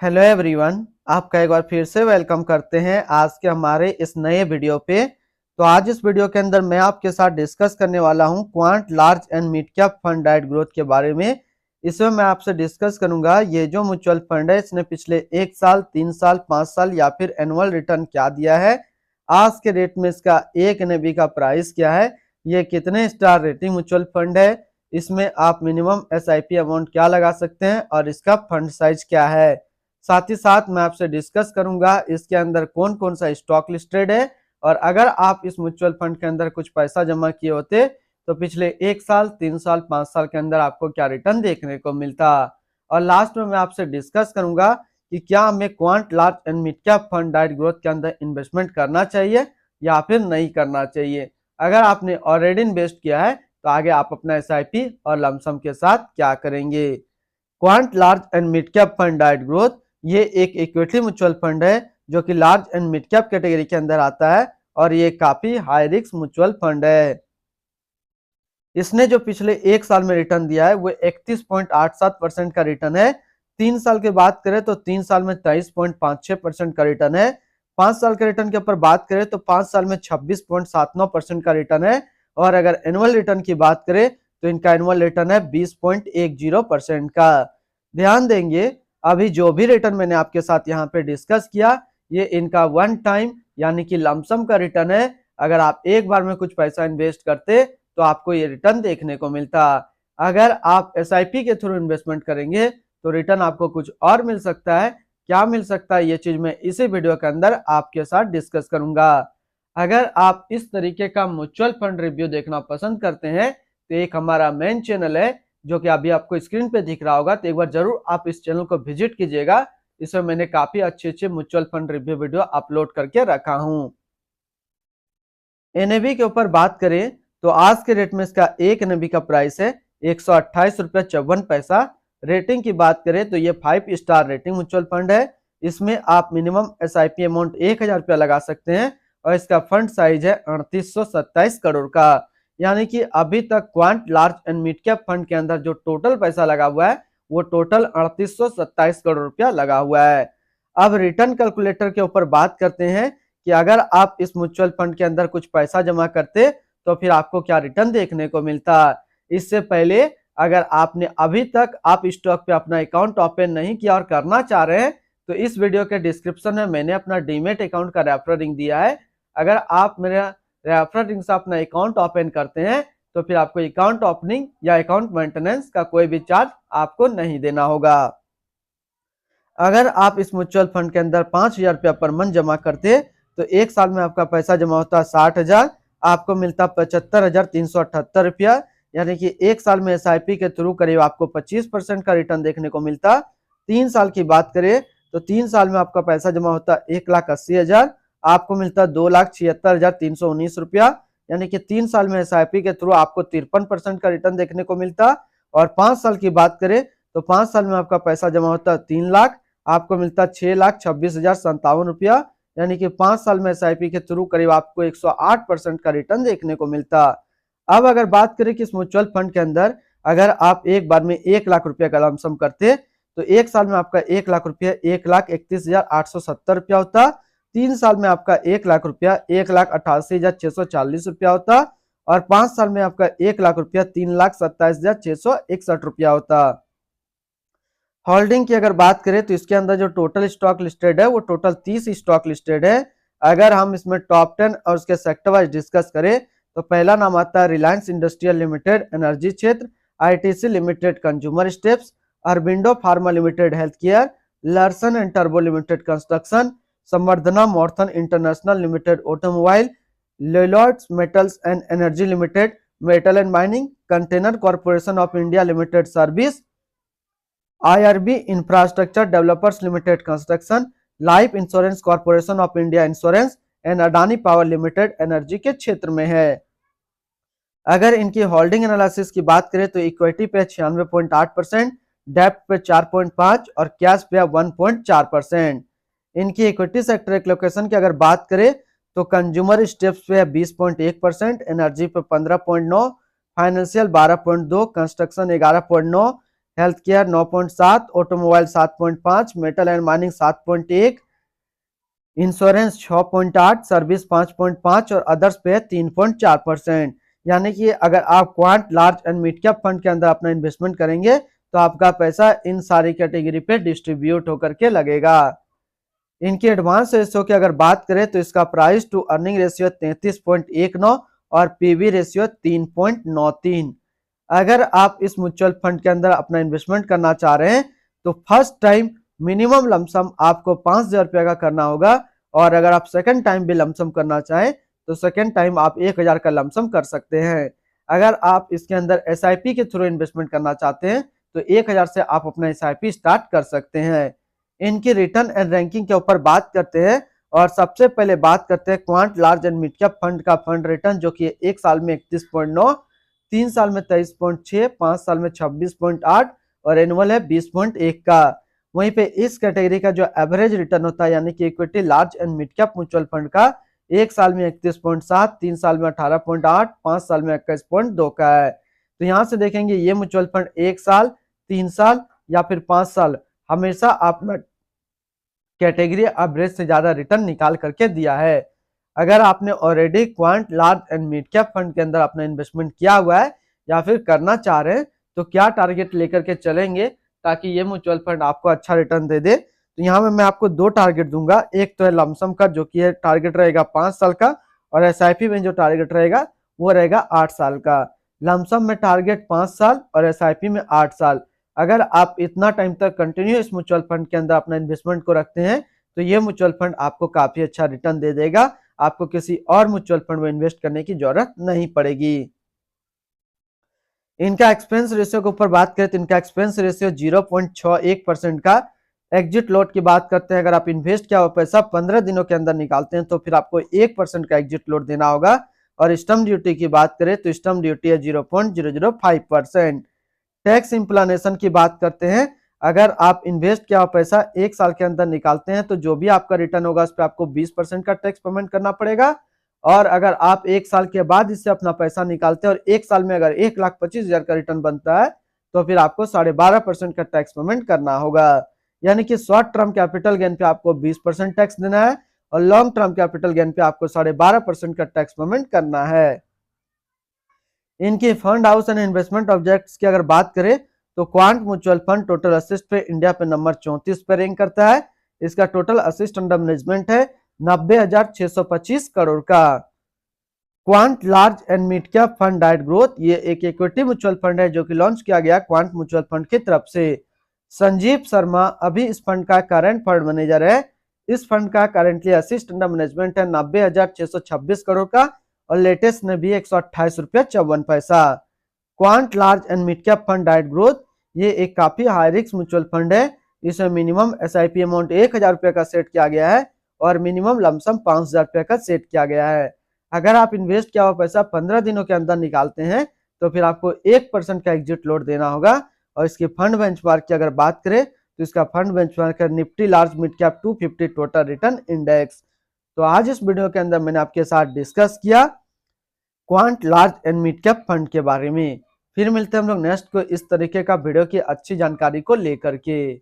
Hello everyone, आपका एक बार फिर से वेलकम करते हैं आज के हमारे इस नए वीडियो पे। तो आज इस वीडियो के अंदर मैं आपके साथ डिस्कस करने वाला हूं quant large and mid cap fund diet growth के बारे में। इसमें मैं आपसे डिस्कस करूंगा ये जो म्यूचुअल फंड है इसने पिछले 1 साल, 3 साल, 5 साल या फिर एनुअल रिटर्न क्या दिया है, आज के डेट में इसका एक एनएबी का प्राइस क्या है, ये कितने स्टार रेटिंग म्यूचुअल फंड है, इसमें आप मिनिमम एसआईपी अमाउंट क्या लगा सकते हैं और इसका फंड साइज क्या है। साथ ही साथ मैं आपसे डिस्कस करूंगा इसके अंदर कौन कौन सा स्टॉक लिस्टेड है और अगर आप इस म्यूचुअल फंड के अंदर कुछ पैसा जमा किए होते तो पिछले 1 साल, 3 साल, 5 साल के अंदर आपको क्या रिटर्न देखने को मिलता। और लास्ट में मैं आपसे डिस्कस करूंगा कि क्या हमें quant large and mid cap fund diet growth के अंदर इन्वेस्टमेंट करना चाहिए या फिर नहीं करना चाहिए। अगर आपने ऑलरेडी इन्वेस्ट किया है तो आगे आप अपना एसआईपी और लमसम के साथ क्या करेंगे। Quant large and mid cap fund diet growth ये एक इक्विटी म्यूचुअल फंड है जो कि large and mid cap category के अंदर आता है और ये काफी हाई रिस्क म्यूचुअल फंड है। इसने जो पिछले 1 साल में रिटर्न दिया है वो 31.87% का रिटर्न है। 3 साल की बात करें तो 3 साल में 23.56% का रिटर्न है। 5 साल के रिटर्न के ऊपर बात करें तो 5 साल में 26.79% का रिटर्न है। और अगर एनुअल रिटर्न की बात करें तो इनका एनुअल रिटर्न है 20.10% का। ध्यान देंगे, अभी जो भी रिटर्न मैंने आपके साथ यहाँ पे डिस्कस किया ये इनका वन टाइम यानी कि लमसम का रिटर्न है। अगर आप एक बार में कुछ पैसा इन्वेस्ट करते तो आपको ये रिटर्न देखने को मिलता। अगर आप एसआईपी के थ्रू इन्वेस्टमेंट करेंगे तो रिटर्न आपको कुछ और मिल सकता है। क्या मिल सकता है ये चीज मैं इसी वीडियो के अंदर आपके साथ डिस्कस करूंगा। अगर आप इस तरीके का म्यूचुअल फंड रिव्यू देखना पसंद करते हैं तो एक हमारा मेन चैनल है जो कि अभी आपको स्क्रीन पे दिख रहा होगा, तो एक बार जरूर आप इस चैनल को विजिट कीजिएगा। इसमें मैंने काफी अच्छे अच्छे mutual fund review video upload करके रखा हूं। एनएबी के ऊपर बात करें तो आज के रेट में इसका एक एनएबी का प्राइस है 128 रुपया 54 पैसा। रेटिंग की बात करें तो ये 5 स्टार रेटिंग म्यूचुअल फंड है। इसमें आप मिनिमम एसआईपी अमाउंट 1000 रुपया लगा सकते हैं और इसका फंड साइज है 3827 करोड़ का। यानी कि अभी तक quant large and mid cap fund के अंदर जो टोटल पैसा लगा हुआ है वो टोटल 3827 करोड़ रुपया लगा हुआ है। अब रिटर्न कैलकुलेटर के ऊपर बात करते हैं कि अगर आप इस म्यूचुअल फंड के अंदर कुछ पैसा जमा करते तो फिर आपको क्या रिटर्न देखने को मिलता। इससे पहले अगर आपने अभी तक आप स्टॉक पे अपना अकाउंट ओपन नहीं किया और करना चाह रहे हैं तो इस वीडियो के डिस्क्रिप्शन में मैंने अपना डीमेट अकाउंट का रेफरल लिंक दिया है। अगर आप मेरा रेफरल लिंक से अपना अकाउंट ओपन करते हैं तो फिर आपको अकाउंट ओपनिंग या अकाउंट मेंटेनेंस का कोई भी चार्ज आपको नहीं देना होगा। अगर आप इस म्यूचुअल फंड के अंदर 5000 रुपया पर मंथ जमा करते तो 1 साल में आपका पैसा जमा होता 60,000, आपको मिलता 75,378 रुपया। यानी कि 1 साल में एसआईपी के थ्रू करीब आपको 25% का रिटर्न देखने को मिलता। 3 साल की बात करें तो 3 साल में आपका पैसा जमा होता 1,80,000, आपको मिलता 2,76,319 रुपया। यानी कि 3 साल में एसआईपी के थ्रू आपको 53% का रिटर्न देखने को मिलता। और 5 साल की बात करें तो 5 साल में आपका पैसा जमा होता 3 लाख, आपको मिलता 6,26,057 रुपया। यानी कि 5 साल में एसआईपी के थ्रू करीब आपको 108% का रिटर्न देखने को मिलता। अब अगर बात करें कि इस म्यूचुअल फंड के अंदर अगर आप एक बार में 1 लाख रुपया का लमसम करते तो 1 साल में आपका 1 लाख रुपया 1,31,870 रुपया होता। 3 साल में आपका 1 लाख रुपया 1,88,640 रुपया होता। और 5 साल में आपका 1 लाख रुपया 3,27,661 रुपया होता। होल्डिंग की अगर बात करें तो इसके अंदर जो टोटल स्टॉक लिस्टेड है वो टोटल 30 स्टॉक लिस्टेड है। अगर हम इसमें टॉप 10 और उसके सेक्टर वाइज डिस्कस करें तो पहला नाम आता है रिलायंस इंडस्ट्रियल लिमिटेड एनर्जी क्षेत्र, ITC limited consumer steps, Aurobindo pharma limited health care, Larsen and टर्बो limited construction, Samvardhana Motherson international limited automobile, Lloyds metals and energy limited metal and mining, container corporation of India limited service, IRB infrastructure developers limited construction, life insurance corporation of India insurance and Adani power limited energy के क्षेत्र में है। अगर इनकी holding analysis की बात करें तो इक्विटी पे 96.8%, डेप्ट पे 4.5 और कैश पे 1.4%। इनकी इक्विटी सेक्टर एलोकेशन की अगर बात करें तो कंज्यूमर स्टेप्स पे 20.1%, एनर्जी पे 15.9, financial 12.2, construction 11.9, health care 9.7, automobile 7.5, metal and mining 7.1, insurance 6.8, service 5.5 और अदर्स पे 3.4%। यानी कि अगर आप quant large and mid cap fund के अंदर अपना इन्वेस्टमेंट करेंगे तो आपका पैसा इन सारी कैटेगरी पे डिस्ट्रीब्यूट होकर के लगेगा। इनकी एडवांस रेशियो की अगर बात करें तो इसका प्राइस टू अर्निंग रेशियो 33.19 और पीवी रेशियो 3.93। अगर आप इस म्यूचुअल फंड के अंदर अपना इन्वेस्टमेंट करना चाह रहे हैं तो फर्स्ट टाइम मिनिमम लमसम आपको 5,000 रुपया का करना होगा, और अगर आप सेकंड टाइम भी लमसम करना चाहें तो सेकंड टाइम आप 1,000 का लमसम कर सकते हैं। अगर आप इसके अंदर एसआईपी के थ्रू इन्वेस्टमेंट करना चाहते हैं तो 1,000 से आप अपना एसआईपी स्टार्ट कर सकते हैं। इनकी रिटर्न एंड रैंकिंग के ऊपर बात करते हैं, और सबसे पहले बात करते हैं quant large and mid cap fund का फंड रिटर्न, जो कि 1 साल में 31.9, 3 साल में 23.6, 5 साल में 26.8 और एनुअल है 20.1 का। वहीं पे इस कैटेगरी का जो एवरेज रिटर्न होता है यानी कि equity large and mid cap mutual fund का 1 साल में 31.7, 3 साल में 18.8, 5 साल में 21.2 का है। तो यहाँ से देखेंगे ये म्यूचुअल फंड 1 साल, 3 साल या फिर 5 साल हमेशा अपना कैटेगरी एवरेज से ज्यादा रिटर्न निकाल करके दिया है। अगर आपने already quant large and mid cap fund के अंदर अपना इन्वेस्टमेंट किया हुआ है या फिर करना चाह रहे हैं तो क्या टारगेट लेकर के चलेंगे ताकि ये म्यूचुअल फंड आपको अच्छा रिटर्न दे दे। तो यहाँ में मैं आपको 2 टारगेट दूंगा। एक तो है लमसम का, जो कि टारगेट रहेगा 5 साल का, और एसआईपी में जो टारगेट रहेगा वो रहेगा 8 साल का। लमसम में टारगेट 5 साल और एसआईपी में 8 साल। अगर आप इतना टाइम तक कंटिन्यू इस म्यूचुअल फंड के अंदर अपना इन्वेस्टमेंट को रखते हैं तो ये म्यूचुअल फंड आपको काफी अच्छा रिटर्न दे देगा। आपको किसी और म्यूचुअल फंड में इन्वेस्ट करने की जरूरत नहीं पड़ेगी। इनका एक्सपेंस रेशियो के ऊपर बात करें तो इनका एक्सपेंस रेशियो 0.61% का। एग्जिट लॉट की बात करते हैं, अगर आप इन्वेस्ट किया हुआ पैसा 15 दिनों के अंदर निकालते हैं तो फिर आपको 1% का एग्जिट लॉट देना होगा। और स्टम्प ड्यूटी की बात करें तो स्टम्प ड्यूटी है 0.005%। टैक्स इंप्लानेशन की बात करते हैं, अगर आप इन्वेस्ट किया हुआ पैसा 1 साल के अंदर निकालते हैं तो जो भी आपका रिटर्न होगा उस पर आपको 20% का टैक्स पेमेंट करना पड़ेगा। और अगर आप 1 साल के बाद इससे अपना पैसा निकालते हैं और 1 साल में अगर 1,25,000 का रिटर्न बनता है तो फिर आपको 12.5% का टैक्स पेमेंट करना होगा। यानी कि शॉर्ट टर्म कैपिटल गेन पे आपको 20% टैक्स देना है और लॉन्ग टर्म कैपिटल गेन पे आपको 12.5% का टैक्स पेमेंट करना है। इनकी fund house and investment objects की अगर बात करें तो quant mutual fund total assist पे इंडिया पे नंबर 34 पे रैंक करता है। इसका टोटल असिस्ट अंडर मैनेजमेंट है 90,625 करोड़ का। Quant large and mid cap fund diet growth, ये एक इक्विटी म्यूचुअल फंड है जो कि लॉन्च किया गया क्वांट म्यूचुअल फंड की तरफ से। संजीव शर्मा अभी इस फंड का करंट फंड मैनेजर है। इस फंड का करेंटली असिस्ट अंडर मैनेजमेंट है 90,626 करोड़ का और लेटेस्ट में भी 128.54 रुपया। Quant large and mid cap fund diet growth, ये एक काफी हाई रिस्क म्यूचुअल फंड है। इसमें मिनिमम एसआईपी अमाउंट 1,000 रुपये का सेट किया गया है और मिनिमम लमसम 5,000 रुपये का सेट किया गया है। अगर आप इन्वेस्ट किया हुआ पैसा 15 दिनों के अंदर निकालते हैं तो फिर आपको 1% का एग्जिट लॉट देना होगा। और इसके फंड बेंचमार्क की अगर बात करें तो इसका फंड बेंचमार्क है Nifty large mid cap 250 total return index. तो आज इस वीडियो के अंदर मैंने आपके साथ डिस्कस किया quant large and mid cap fund के बारे में। फिर मिलते हैं हम लोग नेक्स्ट को इस तरीके का वीडियो की अच्छी जानकारी को लेकर के।